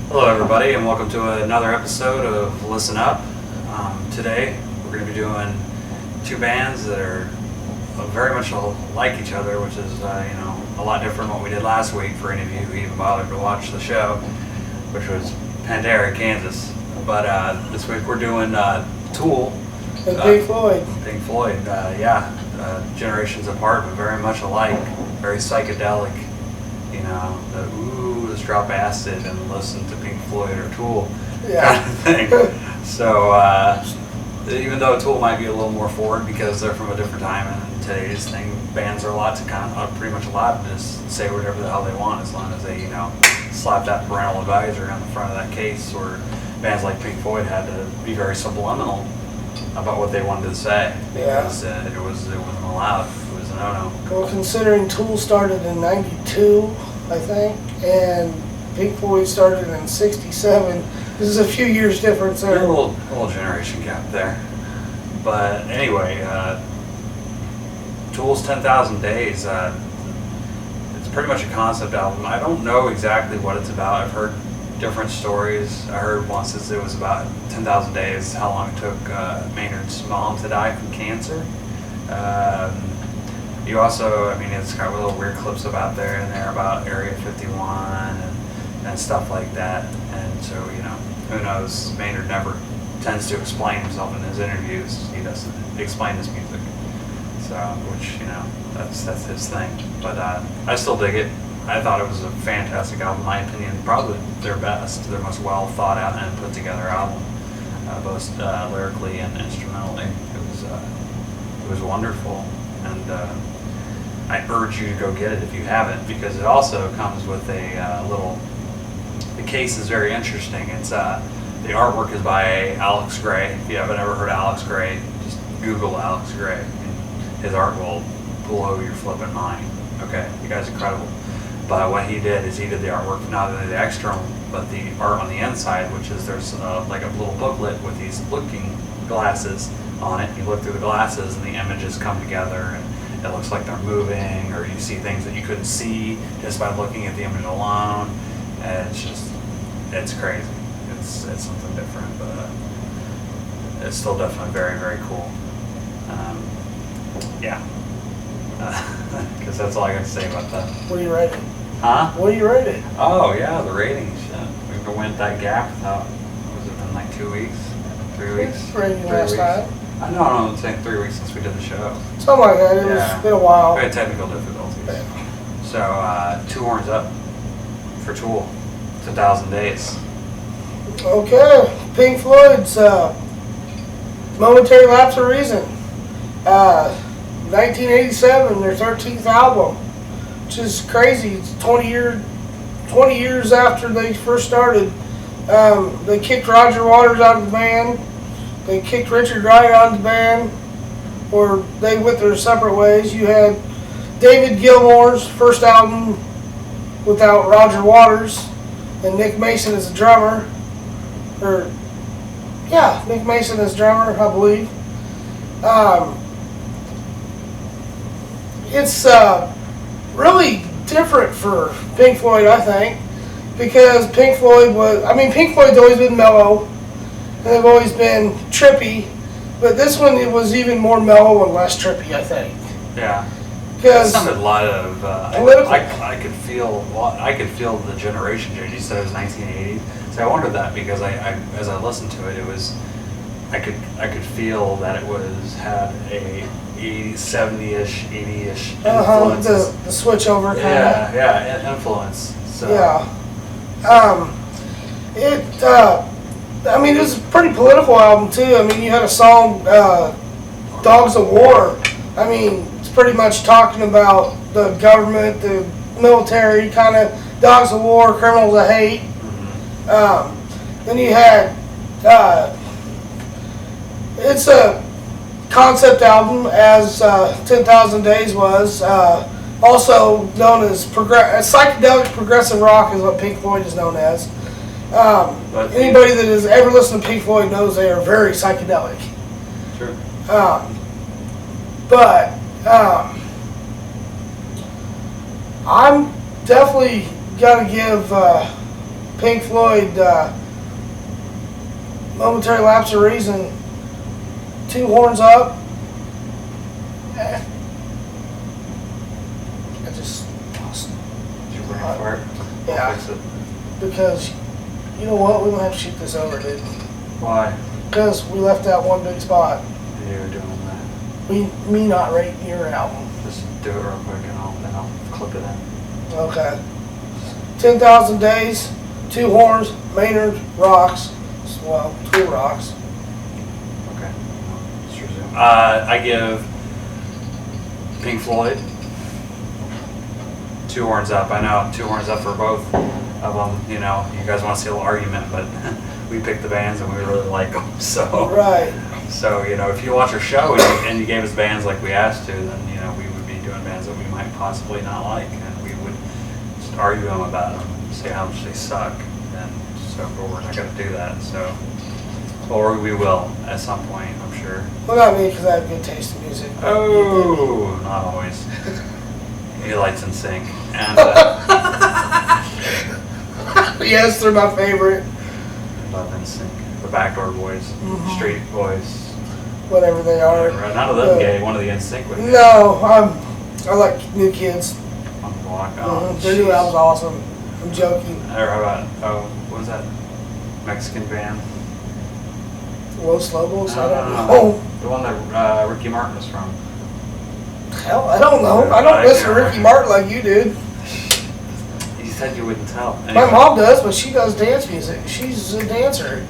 Hello everybody and welcome to another episode of Listen Up. Today we're going to be doing two bands that are very much like each other, which is a lot different than what we did last week for any of you who even bothered to watch the show, which was Pantera, Kansas. But this week we're doing Tool. And Pink Floyd. Pink Floyd, generations apart but very much alike, very psychedelic. Let's drop acid and listen to Pink Floyd or Tool kind of thing. So even though Tool might be a little more forward because they're from a different time and today's thing, bands are allowed to pretty much allowed to just say whatever the hell they want as long as they slap that parental advisory on the front of that case. Or bands like Pink Floyd had to be very subliminal about what they wanted to say because it wasn't allowed. It was a no-no. Well, considering Tool started in '92, I think, and Pink Floyd started in '67. This is a few years difference there. A little generation gap there. But anyway, Tool's 10,000 Days. It's pretty much a concept album. I don't know exactly what it's about. I've heard different stories. I heard once it was about 10,000 days, how long it took Maynard's mom to die from cancer. You also, it's got little weird clips about there and there about Area 51 and stuff like that. And so, who knows? Maynard never tends to explain himself in his interviews. He doesn't explain his music. So, which, that's his thing. But I still dig it. I thought it was a fantastic album, in my opinion. Probably their best, their most well thought out and put together album, both lyrically and instrumentally. It was wonderful. And I urge you to go get it if you haven't, because it also comes with a the case is very interesting. It's the artwork is by Alex Gray. If you haven't ever heard of Alex Gray, just Google Alex Gray, and his art will blow your flipping mind. Okay, the guy's incredible. But what he did is he did the artwork, not only the external, but the art on the inside, which is there's like a little booklet with these looking glasses on it. You look through the glasses and the images come together, and it looks like they're moving, or you see things that you couldn't see just by looking at the image alone. And it's crazy. It's something different, but it's still definitely very, very cool. Because that's all I got to say about that. What do you rate it? Huh? What do you rate it? Oh yeah, the ratings. We went that gap without. Was it been like 2 weeks? 3 weeks? Rating last time. I know, I'm saying 3 weeks since we did the show. Something like that. It's been a while. We had technical difficulties. Yeah. So, 2 horns up for Tool. 10,000 Days. Okay. Pink Floyd's Momentary Lapse of Reason. 1987, their 13th album, which is crazy. It's 20 years after they first started. They kicked Roger Waters out of the band. They kicked Richard Wright out of the band, or they went their separate ways. You had David Gilmour's first album without Roger Waters, and Nick Mason as a drummer. Nick Mason as drummer, I believe. It's really different for Pink Floyd, I think, because Pink Floyd's always been mellow. And they've always been trippy, but this one it was even more mellow and less trippy, I think. Yeah. Because it sounded a lot of political. I could feel the generation change. You said it was 1980. So I wondered that because as I listened to it, I could feel that it had a 80s, 70-ish, 80-ish influences. The switch over kind of. Yeah, influence. So. Yeah. It was a pretty political album too. You had a song, Dogs of War. It's pretty much talking about the government, the military, kind of dogs of war, criminals of hate. Then you had, it's a concept album, as 10,000 Days was. Also known as psychedelic progressive rock is what Pink Floyd is known as. Anybody that has ever listened to Pink Floyd knows they are very psychedelic. Sure. But I'm definitely got to give Pink Floyd, Momentary Lapse of Reason, Two Horns Up. I just lost. Did you bring it for it? Yeah. I'll fix it. Because, you know what, we don't have to shoot this over, dude. Why? Because we left out one big spot. You were doing that. Me not rating your album. Just do it real quick and I'll clip it in. Okay. 10,000 Days, Two Horns, Maynard, Rocks. Well, Two Rocks. Okay. Let's resume. I give Pink Floyd Two Horns Up. I know Two Horns Up for both of them. You know, you guys want to see a little argument, but we picked the bands and we really like them. So, Right. so you know, if you watch our show and you gave us bands like we asked to, then you know we would be doing bands that we might possibly not like, and we would just argue them about them, and say how much they suck, and so but we're not going to do that. So, or we will at some point, I'm sure. Well, not me, because I have good taste in music. Oh, not always. He lights in sync, and Yes, they're my favorite. love in sync. The Backdoor Boys, Mhm. Street Boys. Whatever they are. None of them gay. One of the NSYNC would. No, I like New Kids. On the block. Oh, Their new album's awesome. I'm joking. Or how about what was that Mexican band? Los Lobos? I don't No. know. The one that Ricky Martin was from. Hell, I don't know. I don't listen to Ricky Martin like you did. You said you wouldn't tell. My Anyway. mom does, but she does dance music. She's a dancer.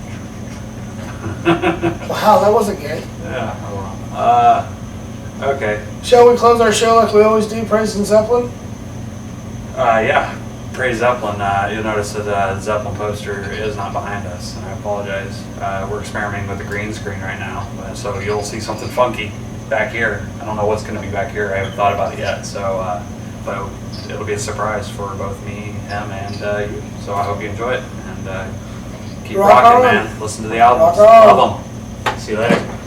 Wow, that wasn't gay. Yeah. Oh well. Okay. Shall we close our show like we always do, praising Zeppelin? Yeah. Praise Zeppelin. You'll notice that the Zeppelin poster is not behind us, and I apologize. We're experimenting with the green screen right now, so you'll see something funky back here. I don't know what's going to be back here. I haven't thought about it yet. So, but it'll be a surprise for both me, him, and you. So I hope you enjoy it, and keep Rock rocking, on. man. Listen to the albums. Rock on. Love them. See you later.